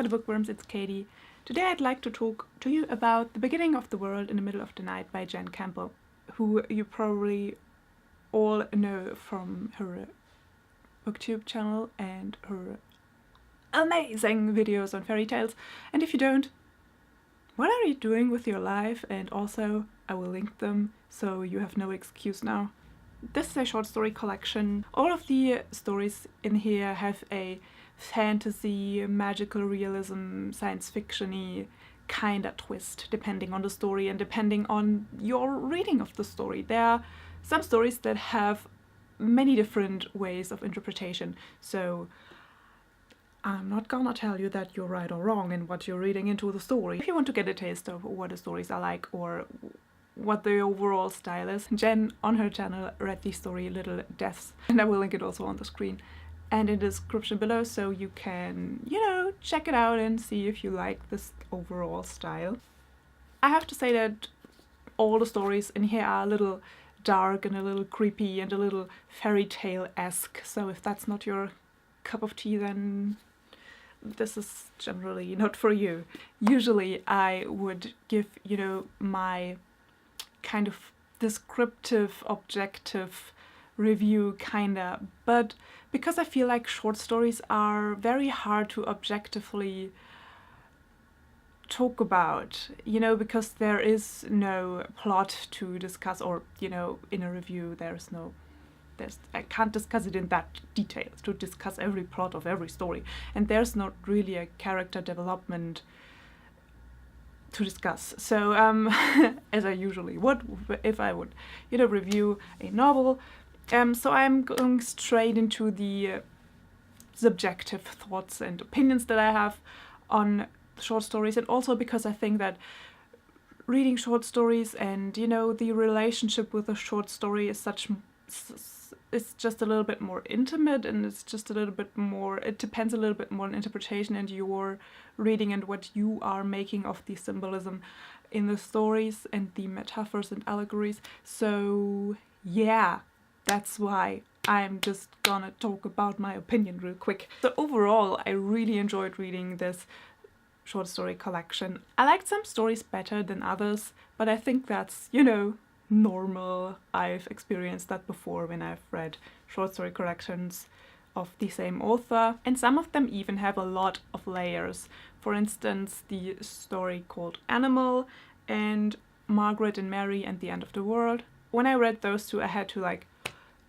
for the Bookworms, it's Katie. Today I'd like to talk to you about The Beginning of the World in the Middle of the Night by Jen Campbell, who you probably all know from her booktube channel and her amazing videos on fairy tales. And if you don't, what are you doing with your life? And also, I will link them so you have no excuse now. This is a short story collection. All of the stories in here have a fantasy, magical realism, science fiction-y kind of twist, depending on the story and depending on your reading of the story. There are some stories that have many different ways of interpretation, so I'm not gonna tell you that you're right or wrong in what you're reading into the story. If you want to get a taste of what the stories are like or what the overall style is, Jen on her channel read the story Little Deaths, and I will link it also on the screen and in the description below, so you can, check it out and see if you like this overall style. I have to say that all the stories in here are a little dark and a little creepy and a little fairy tale-esque, so if that's not your cup of tea, then this is generally not for you. Usually I would give, my kind of descriptive, objective review kinda, but because I feel like short stories are very hard to objectively talk about, because there is no plot to discuss, or in a review I can't discuss it in that detail to discuss every plot of every story, and there's not really a character development to discuss. So as I usually would if I would review a novel, so I'm going straight into the subjective thoughts and opinions that I have on short stories, and also because I think that reading short stories and the relationship with a short story is it's just a little bit more intimate, and it's just a little bit more, it depends a little bit more on interpretation and your reading and what you are making of the symbolism in the stories and the metaphors and allegories. So yeah, that's why I'm just gonna talk about my opinion real quick. So overall, I really enjoyed reading this short story collection. I liked some stories better than others, but I think that's, normal. I've experienced that before when I've read short story collections of the same author, and some of them even have a lot of layers. For instance, the story called Animal and Margaret and Mary and the End of the World. When I read those two, I had to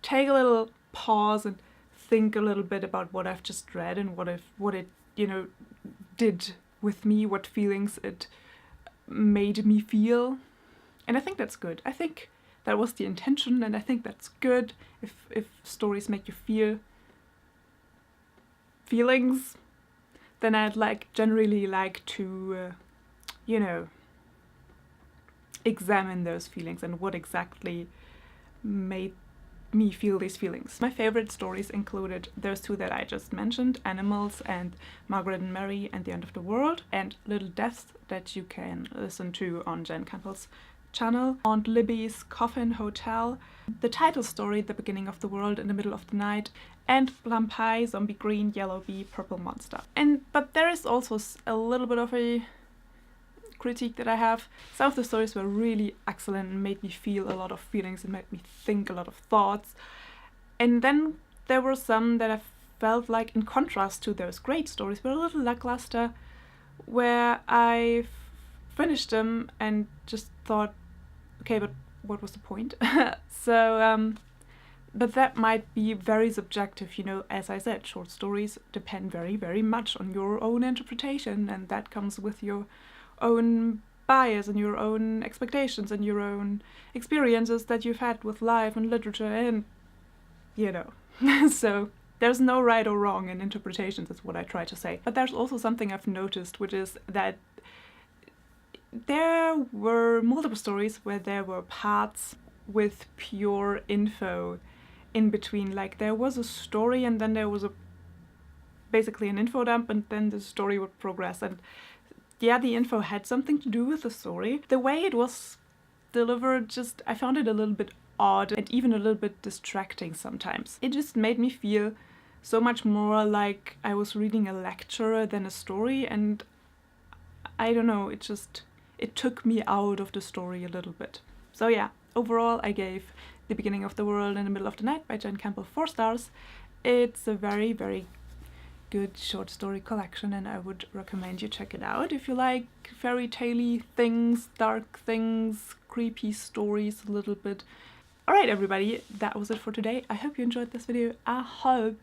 take a little pause and think a little bit about what I've just read and what it did with me, what feelings it made me feel. And I think that's good. I think that was the intention, and I think that's good if stories make you feel feelings. Then I'd generally like to examine those feelings and what exactly made me feel these feelings. My favorite stories included those two that I just mentioned, Animals and Margaret and Mary and the End of the World, and Little Deaths that you can listen to on Jen Campbell's channel, Aunt Libby's Coffin Hotel, the title story The Beginning of the World in the Middle of the Night, and Plum Pie, Zombie Green, Yellow Bee, Purple Monster. But there is also a little bit of a critique that I have. Some of the stories were really excellent and made me feel a lot of feelings and made me think a lot of thoughts. And then there were some that I felt like, in contrast to those great stories, were a little lackluster, where I finished them and just thought, okay, but what was the point? So, but that might be very subjective, as I said, short stories depend very, very much on your own interpretation, and that comes with your own bias and your own expectations and your own experiences that you've had with life and literature and, so there's no right or wrong in interpretations, is what I try to say. But there's also something I've noticed, which is that there were multiple stories where there were parts with pure info in between. There was a story and then there was basically an info dump, and then the story would progress. And yeah, the info had something to do with the story. The way it was delivered, I found it a little bit odd and even a little bit distracting sometimes. It just made me feel so much more like I was reading a lecture than a story, and I don't know, it took me out of the story a little bit. So yeah, overall I gave The Beginning of the World in the Middle of the Night by Jen Campbell 4 stars. It's a very, very good short story collection, and I would recommend you check it out if you like fairy tale-y things, dark things, creepy stories a little bit. Alright everybody, that was it for today. I hope you enjoyed this video. I hope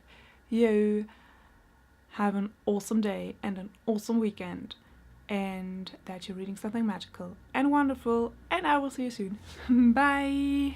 you have an awesome day and an awesome weekend, and that you're reading something magical and wonderful, and I will see you soon. Bye!